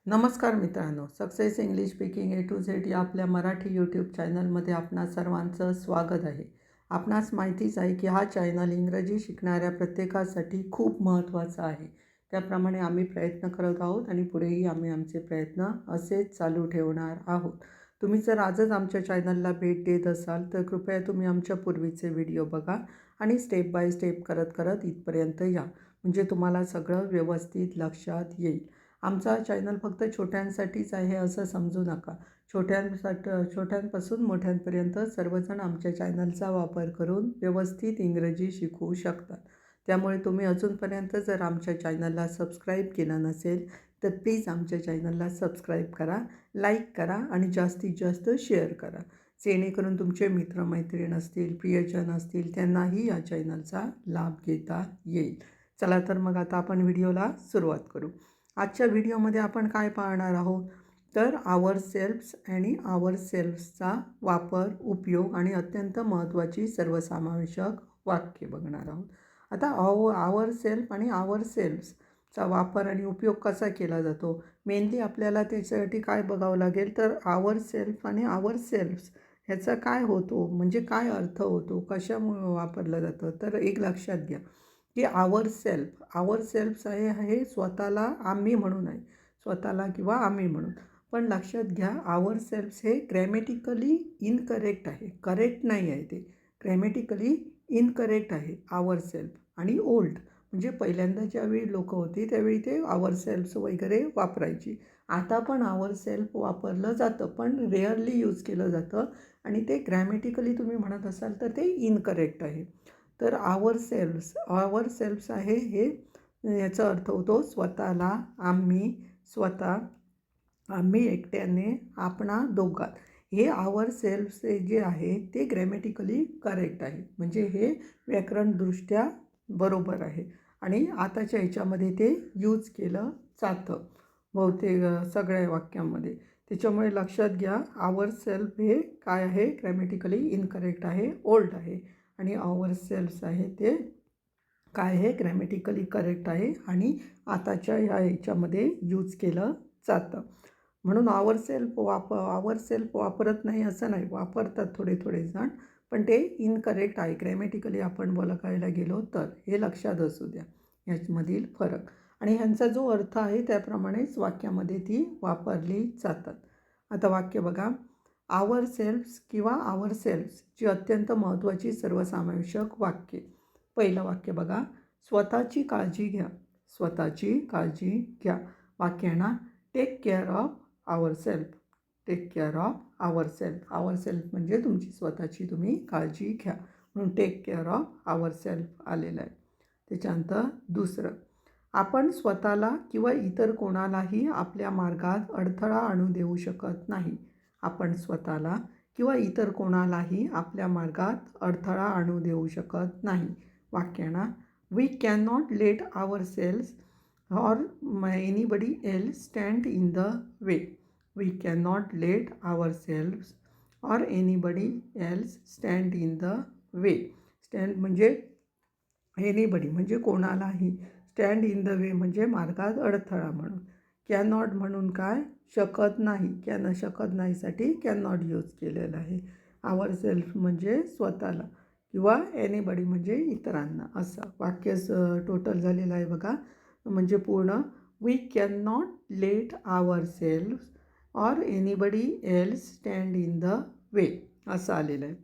नमस्कार मित्रांनो, success English speaking A to Z या आपल्या मराठी यूट्यूब चॅनलमध्ये आपणा सर्वांचं स्वागत आहे. आपणास माहितीच आहे की हा चॅनल इंग्रजी शिकणाऱ्या प्रत्येकासाठी खूप महत्त्वाचा आहे. त्याप्रमाणे आम्ही प्रयत्न करत आहोत आणि पुढेही आम्ही आमचे प्रयत्न असेच चालू ठेवणार आहोत. तुम्ही जर आजच आमच्या चॅनलला भेट देत असाल तर कृपया तुम्ही आमच्या पूर्वीचे व्हिडिओ बघा आणि स्टेप बाय स्टेप करत करत इथपर्यंत या, म्हणजे तुम्हाला सगळं व्यवस्थित लक्षात येईल. आमचा चॅनल फक्त छोट्यांसाठीच आहे असं समजू नका. छोट्यांपासून मोठ्यांपर्यंत सर्वजण आमच्या चॅनलचा वापर करून व्यवस्थित इंग्रजी शिकू शकतात. त्यामुळे तुम्ही अजूनपर्यंत जर आमच्या चॅनलला सबस्क्राईब केलं नसेल तर प्लीज आमच्या चॅनलला सबस्क्राईब करा, लाईक करा आणि जास्तीत जास्त शेअर करा, जेणेकरून तुमचे मित्रमैत्रीण असतील, प्रियजन असतील त्यांनाही या चॅनलचा लाभ घेता येईल. चला तर मग आता आपण व्हिडिओला सुरुवात करू. आजच्या व्हिडिओमध्ये आपण काय पाहणार आहोत तर आवर सेल्फ्स आणि आवर सेल्फ्सचा वापर, उपयोग आणि अत्यंत महत्त्वाची सर्वसमावेशक वाक्य बघणार आहोत. आता आवर सेल्फ आणि आवर सेल्फ्सचा वापर आणि उपयोग कसा केला जातो, मेनली आपल्याला त्याच्यासाठी काय बघावं लागेल तर आवर सेल्फ आणि आवर सेल्फ्स ह्याचा काय होतो, म्हणजे काय अर्थ होतो, कशामुळे वापरलं जातं. तर एक लक्षात घ्या की आवर सेल्फ्स आहे हे स्वतःला आम्ही म्हणून आहे, स्वतःला किंवा आम्ही म्हणून. पण लक्षात घ्या आवर सेल्फ्स हे ग्रॅमॅटिकली इनकरेक्ट आहे, करेक्ट नाही आहे, ते ग्रॅमॅटिकली इनकरेक्ट आहे आवर सेल्फ. आणि ओल्ड म्हणजे पहिल्यांदा ज्यावेळी लोकं होती त्यावेळी ते आवर सेल्फ्स वगैरे वापरायची. आता पण आवर सेल्फ वापरलं जातं पण रेअरली यूज केलं जातं आणि ते ग्रॅमॅटिकली तुम्ही म्हणत असाल तर ते इनकरेक्ट आहे. तर आवर सेल्फ्स आहे हे याचा अर्थ होतो स्वतःला, आम्ही, स्वतः, आम्ही एकट्याने, आपणा, दोघात. हे आवर सेल्फ्स जे आहे ते ग्रॅमॅटिकली करेक्ट आहे, म्हणजे हे व्याकरणदृष्ट्या बरोबर आहे आणि आताच्या ह्याच्यामध्ये ते यूज केलं जातं बहुतेक सगळ्या वाक्यांमध्ये. त्याच्यामुळे लक्षात घ्या आवर सेल्फ हे काय आहे, ग्रॅमॅटिकली इनकरेक्ट आहे, ओल्ड आहे. आणि आवर सेल्फ्स आहे ते काय आहे, ग्रॅमॅटिकली करेक्ट आहे आणि आताच्या ह्याच्यामध्ये यूज केलं जातं. म्हणून आवर सेल्फ वापरत नाही असं नाही, वापरतात थोडे थोडे जण, पण ते इनकरेक्ट आहे ग्रॅमॅटिकली आपण बघायला गेलो तर. हे लक्षात असू द्या यामधील फरक. आणि ह्यांचा जो अर्थ आहे त्याप्रमाणेच वाक्यामध्ये ती वापरली जातात. आता वाक्य बघा. आवर सेल्फ्स किंवा आवर सेल्फ्सची अत्यंत महत्त्वाची सर्वसमावेशक वाक्ये. पहिलं वाक्य बघा. स्वतःची काळजी घ्या. स्वतःची काळजी घ्या. वाक्य आहे ना, take care of our self. Take care of our self. Our self म्हणजे तुमची स्वतःची तुम्ही काळजी घ्या, म्हणून take care of our self आलेलं आहे. त्याच्यानंतर दुसरं, आपण स्वतःला किंवा इतर कोणालाही आपल्या मार्गात अडथळा आणू देऊ शकत नाही. आपण स्वतःला किंवा इतर कोणालाही आपल्या मार्गात अडथळा आणू देऊ शकत नाही. वाक्य ना, we can not let our selves or anybody else stand in the way. We can not let our selves or anybody else stand in the way. Stand म्हणजे एनीबडी म्हणजे कोणालाही, स्टँड इन द वे म्हणजे मार्गात अडथळा म्हणून. Cannot म्हणून काय, शकत नाही, शकत नाहीसाठी कॅनॉट यूज केलेलं आहे. आवर सेल्फ म्हणजे स्वतःला किंवा एनीबडी म्हणजे इतरांना. असं वाक्य टोटल झालेलं आहे बघा, म्हणजे पूर्ण. We can not let our self or anybody else stand in the way असं आलेलं आहे.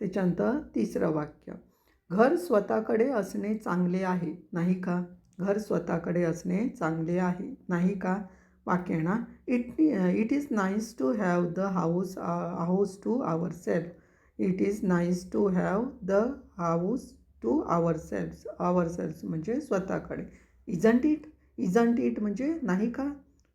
त्याच्यानंतर तिसरं वाक्य. घर स्वतःकडे असणे चांगले आहे, नाही का. घर स्वतःकडे असणे चांगले आहे, नाही का. वाक्य ना, it is nice to have the house to our self. It is nice to have the house to our self. Our self म्हणजे स्वतःकडे. इजंट इट म्हणजे नाही का,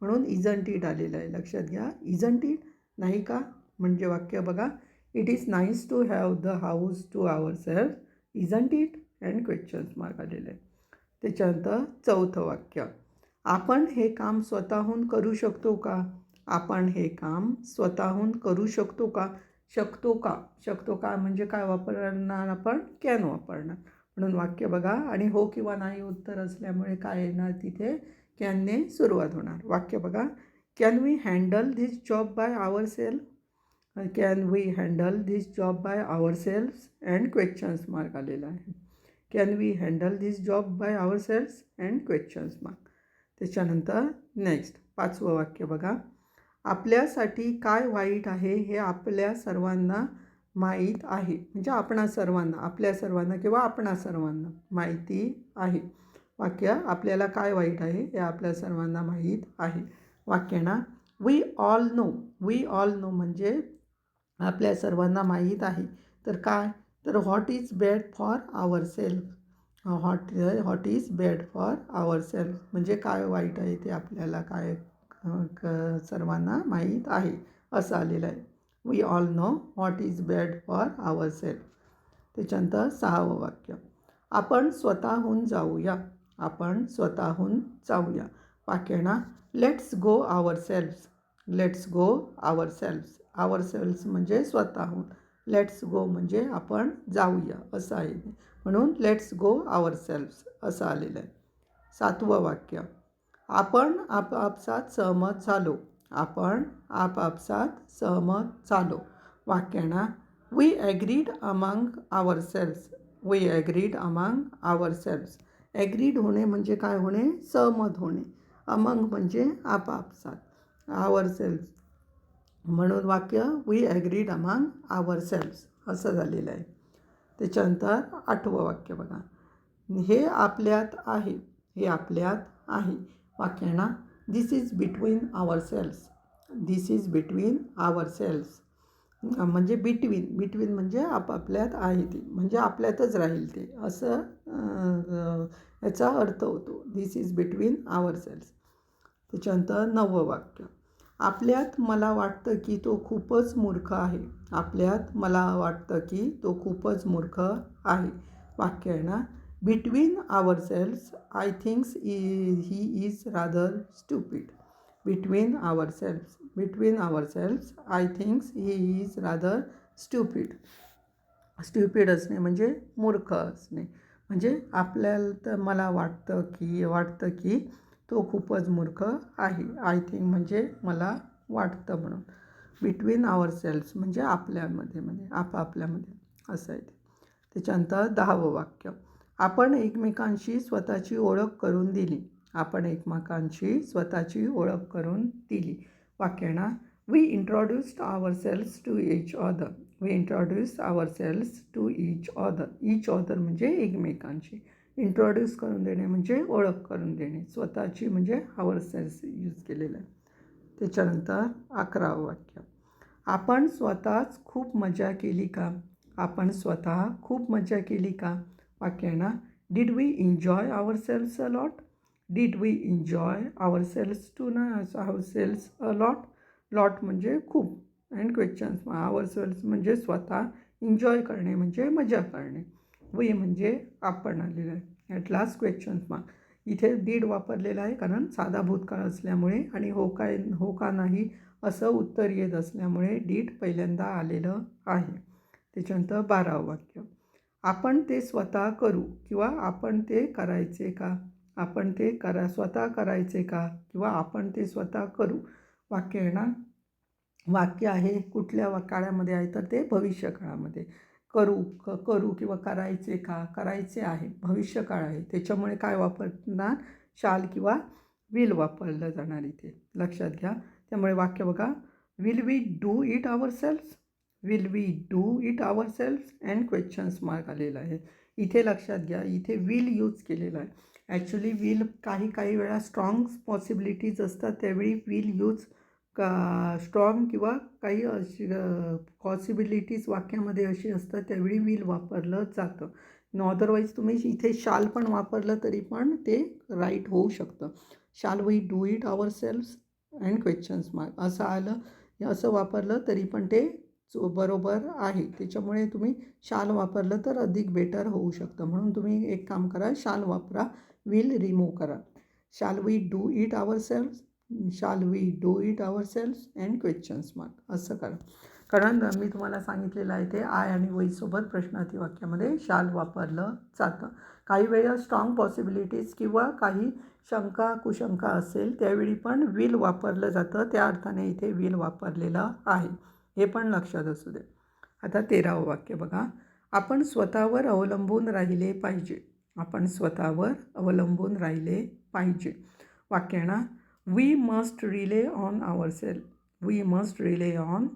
म्हणून इजंट इट आलेलं आहे. लक्षात घ्या, इजंट इट नाही का म्हणजे वाक्य बघा. It is nice to have the house to our self, isn't it, and questions mark आलेलं आहे. त्याच्यानंतर चौथं वाक्य. आपण हे काम स्वतःहून करू शकतो का. आपण हे काम स्वतःहून करू शकतो का. शकतो का म्हणजे काय वापरणार आपण, कॅन वापरणार, म्हणून वाक्य बघा. आणि हो किंवा नाही उत्तर असल्यामुळे काय येणार तिथे, कॅनने सुरुवात होणार. वाक्य बघा. Can we handle this job by our self, can we handle this job by our self and questions mark आलेला आहे. Can we handle this job by our self and questions mark. त्याच्यानंतर नेक्स्ट 5वं वाक्य बघा. आपल्यासाठी काय वाईट आहे हे आपल्या सर्वांना माहीत आहे. म्हणजे आपणा सर्वांना, आपल्या सर्वांना किंवा आपणा सर्वांना माहिती आहे. वाक्य आपल्याला काय वाईट आहे हे आपल्या सर्वांना माहीत आहे. वाक्य ना we all know. We all know म्हणजे आपल्या सर्वांना माहीत आहे. तर काय, तर what is bad for our self. What is bad for our self म्हणजे काय वाईट आहे ते आपल्याला काय सर्वांना माहीत आहे असं आलेलं आहे. We all know what is bad for our self. त्याच्यानंतर 6वं वाक्य. आपण स्वतःहून जाऊया. आपण स्वतःहून जाऊया. वाक्य ना let's go our self. Let's go our self. Our self म्हणजे स्वतःहून. लेट्स गो म्हणजे आपण जाऊया असं आहे. म्हणून लेट्स गो आवर सेल्फ असं आलेलं आहे. 7वं वाक्य. आपण आपापसात सहमत झालो. आपण आपापसात सहमत झालो. वाक्य ना we agreed among our self. We agreed among our self. Agreed होणे म्हणजे काय होणे, सहमत होणे. अमंग म्हणजे आपापसात. आवर सेल्फ म्हणून वाक्य we agreed among our self असं झालेलं आहे. त्याच्यानंतर 8वं वाक्य बघा. हे आपल्यात आहे. हे आपल्यात आहे. वाक्य ना this is between our self. This is between our self म्हणजे बिटवीन. बिटवीन म्हणजे आपापल्यात आहे ते, म्हणजे आपल्यातच राहील ते असं याचा अर्थ होतो. दिस इज बिटवीन आवर सेल्फ. त्याच्यानंतर 9वं वाक्य. आपल्यात मला वाटतं की तो खूपच मूर्ख आहे. आपल्यात मला वाटतं की तो खूपच मूर्ख आहे. वाक्य आहे ना between our self I thinks he is rather stupid. Between our self. Between our self I thinks he is rather stupid. Stupid असणे म्हणजे मूर्ख असणे. म्हणजे आपल्याला तर मला वाटतं की तो खूपच मूर्ख आहे. आय थिंक म्हणजे मला वाटतं म्हणून. बिटवीन आवर सेल्फ म्हणजे आपल्यामध्ये आपापल्यामध्ये असं आहे ते. त्याच्यानंतर 10वं वाक्य. आपण एकमेकांशी स्वतःची ओळख करून दिली. आपण एकमेकांशी स्वतःची ओळख करून दिली. वाक्य ना we introduced our self to each other. We introduce our self to each other. Each other म्हणजे एकमेकांशी. इंट्रोड्यूस करून देणे म्हणजे ओळख करून देणे. स्वतःची म्हणजे आवर सेल्फ यूज केलेलं आहे. त्याच्यानंतर 11वं वाक्य. आपण स्वतःच खूप मजा केली का. आपण स्वतः खूप मजा केली का. वाक्य आहे ना did we enjoy our self a lot. Did we enjoy our self to ना our self a lot. Lot म्हणजे खूप अँड क्वेश्चन्स. आवर सेल्फ म्हणजे स्वतः. एन्जॉय करणे म्हणजे मजा करणे. वी म्हणजे आपण आलेलं आहे. At last questions mark. इथे डीड वापरलेला आहे कारण साधा भूतकाळ असल्यामुळे आणि हो का नाही असं उत्तर येत असल्यामुळे डीड पहिल्यांदा आलेलं आहे. त्याच्यानंतर 12वं वाक्य. आपण ते स्वतः करू किंवा आपण ते करायचे का. आपण ते स्वतः करायचे का किंवा आपण ते स्वतः करू. वाक्य आहे ना वाक्य आहे कुठल्या काळामध्ये आहे तर ते भविष्यकाळामध्ये. करू किंवा करायचे का, करायचे आहे, भविष्यकाळ आहे. त्याच्यामुळे काय वापरणार, शाल किंवा विल वापरलं जाणार इथे, लक्षात घ्या. त्यामुळे वाक्य बघा. Will we do it our self. Will we do it our self and questions mark आलेला आहे. इथे लक्षात घ्या इथे विल यूज केलेला आहे. ॲक्च्युली विल काही वेळा स्ट्रॉंग पॉसिबिलिटीज असतात त्यावेळी विल यूज स्ट्रॉंग किंवा काही अशी पॉसिबिलिटीज वाक्यामध्ये अशी असतात त्यावेळी विल वापरलं जातं. अदरवाईज तुम्ही इथे शाल पण वापरलं तरी पण ते राईट होऊ शकतं. Shall we do it our self and questions mark असं आलं, असं वापरलं तरी पण ते बरोबर आहे. त्याच्यामुळे तुम्ही शाल वापरलं तर अधिक बेटर होऊ शकतं. म्हणून तुम्ही एक काम करा, शाल वापरा, विल रिमूव्ह करा. Shall we do it our self, shall we do it our self and questions mark असं करा. कारण मी तुम्हाला सांगितलेलं आहे ते आय आणि वहीसोबत प्रश्नार्थी वाक्यामध्ये शाल वापरलं जातं. काही वेळा स्ट्रॉंग पॉसिबिलिटीज किंवा काही शंका कुशंका असेल त्यावेळी पण विल वापरलं जातं, त्या अर्थाने इथे विल वापरलेलं आहे, हे पण लक्षात असू दे. आता 13वं वाक्य बघा. आपण स्वतःवर अवलंबून राहिले पाहिजे. आपण स्वतःवर अवलंबून राहिले पाहिजे. वाक्य आहे ना, we must rely on our self. We must rely on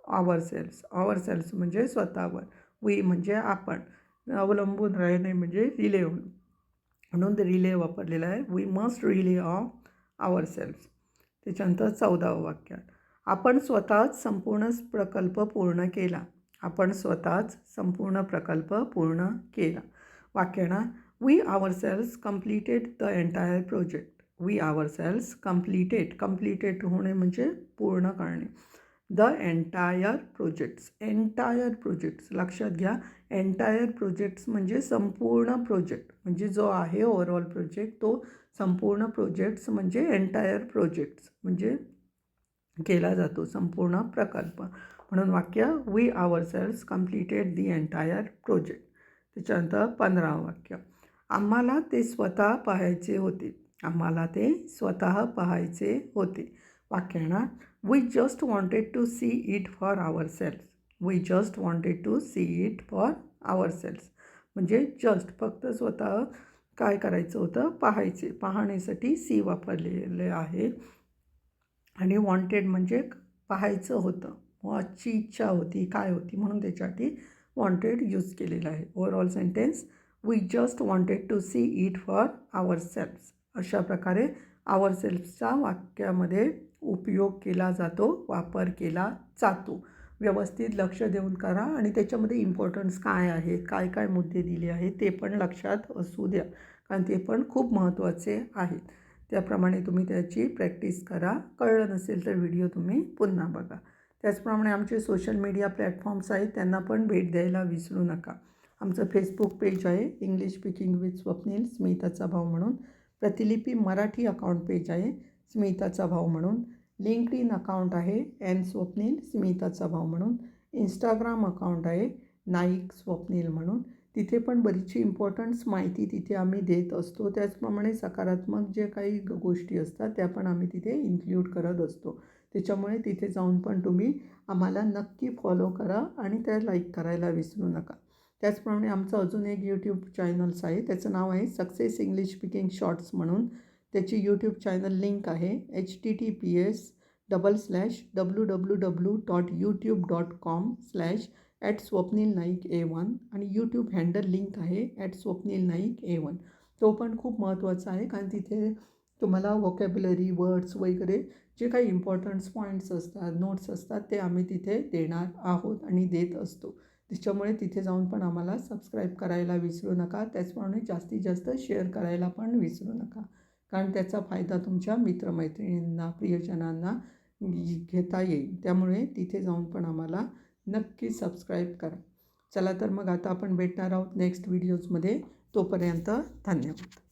our self. Our self म्हणजे स्वतःवर, वी म्हणजे आपण, अवलंबून राहणे म्हणजे रिले होणं, म्हणून ते रिले वापरलेलं आहे. We must rely on our self. त्याच्यानंतर 14वं वाक्य. आपण स्वतःच संपूर्ण प्रकल्प पूर्ण केला. आपण स्वतःच संपूर्ण प्रकल्प पूर्ण केला. वाक्य ना, we our selves completed the entire project. We our selves completed होणे म्हणजे पूर्ण करणे. द एंटायर प्रोजेक्ट्स लक्षात घ्या. एंटायर प्रोजेक्ट्स म्हणजे संपूर्ण प्रोजेक्ट, म्हणजे जो आहे ओव्हरऑल प्रोजेक्ट तो संपूर्ण प्रोजेक्ट्स म्हणजे एंटायर प्रोजेक्ट्स म्हणजे केला जातो संपूर्ण प्रकल्प. म्हणून वाक्य we our selves completed the entire project. त्याच्यानंतर 15वं वाक्य. आम्हाला ते स्वतः पाहायचे होते. आम्हाला ते स्वतः पाहायचे होते. वाक्य आहे ना, we just wanted to see it for our selves. We just wanted to see it for our selves म्हणजे जस्ट फक्त स्वतः काय करायचं होतं, पाहायचे, पाहण्यासाठी सी वापरलेले आहे. आणि वॉन्टेड म्हणजे पाहायचं होतं, वॉचची इच्छा होती, काय होती, म्हणून त्याच्यासाठी वॉन्टेड यूज केलेलं आहे. Overall sentence, we just wanted to see it for our selves. अशा प्रकारे आवर सेल्फ्सचा वाक्यामध्ये उपयोग केला जातो, वापर केला जातो. व्यवस्थित लक्ष देऊन करा आणि त्याच्यामध्ये इम्पॉर्टन्स काय आहे, काय काय मुद्दे दिले आहेत ते पण लक्षात असू द्या, कारण ते पण खूप महत्त्वाचे आहेत. त्याप्रमाणे तुम्ही त्याची प्रॅक्टिस करा. कळलं नसेल तर व्हिडिओ तुम्ही पुन्हा बघा. त्याचप्रमाणे आमचे सोशल मीडिया प्लॅटफॉर्म्स आहेत, त्यांना पण भेट द्यायला विसरू नका. आमचं फेसबुक पेज आहे इंग्लिश स्पीकिंग विथ स्वप्नील स्मिताचा भाव म्हणून. प्रतिलिपी मराठी अकाउंट पेज आहे स्मिताचा भाव म्हणून. लिंक्डइन अकाउंट आहे एन स्वप्नील स्मिताचा भाव म्हणून. इंस्टाग्राम अकाउंट आहे नाईक स्वप्नील म्हणून. तिथे पण बरीचशी इम्पॉर्टंट्स माहिती तिथे आम्ही देत असतो. त्याचप्रमाणे सकारात्मक जे काही गोष्टी असतात त्या पण आम्ही तिथे इन्क्ल्यूड करत असतो. त्याच्यामुळे तिथे जाऊन पण तुम्ही आम्हाला नक्की फॉलो करा आणि त्या लाईक करायला विसरू नका. त्याचप्रमाणे आमचं अजून एक यूट्यूब चॅनल्स आहे, त्याचं नाव आहे सक्सेस इंग्लिश स्पीकिंग शॉर्ट्स म्हणून. त्याची यूट्यूब चॅनल लिंक आहे https://www.youtube.com/@स्वप्नील नाईक A1 आणि यूट्यूब हँडल लिंक आहे @स्वप्नील नाईक A1. तो पण खूप महत्त्वाचा आहे, कारण तिथे तुम्हाला व्होकॅब्युलरी वर्ड्स वगैरे जे काही इम्पॉर्टंट्स पॉईंट्स असतात, नोट्स असतात ते आम्ही तिथे देणार आहोत आणि देत असतो. त्याच्यामुळे तिथे जाऊन पण आम्हाला सबस्क्राईब करायला विसरू नका. त्याचप्रमाणे जास्तीत जास्त शेअर करायला पण विसरू नका, कारण त्याचा फायदा तुमच्या मित्रमैत्रिणींना, प्रियजनांना घेता येईल. त्यामुळे तिथे जाऊन पण आम्हाला नक्की सबस्क्राईब करा. चला तर मग आता आपण भेटणार आहोत नेक्स्ट व्हिडिओजमध्ये. तोपर्यंत धन्यवाद.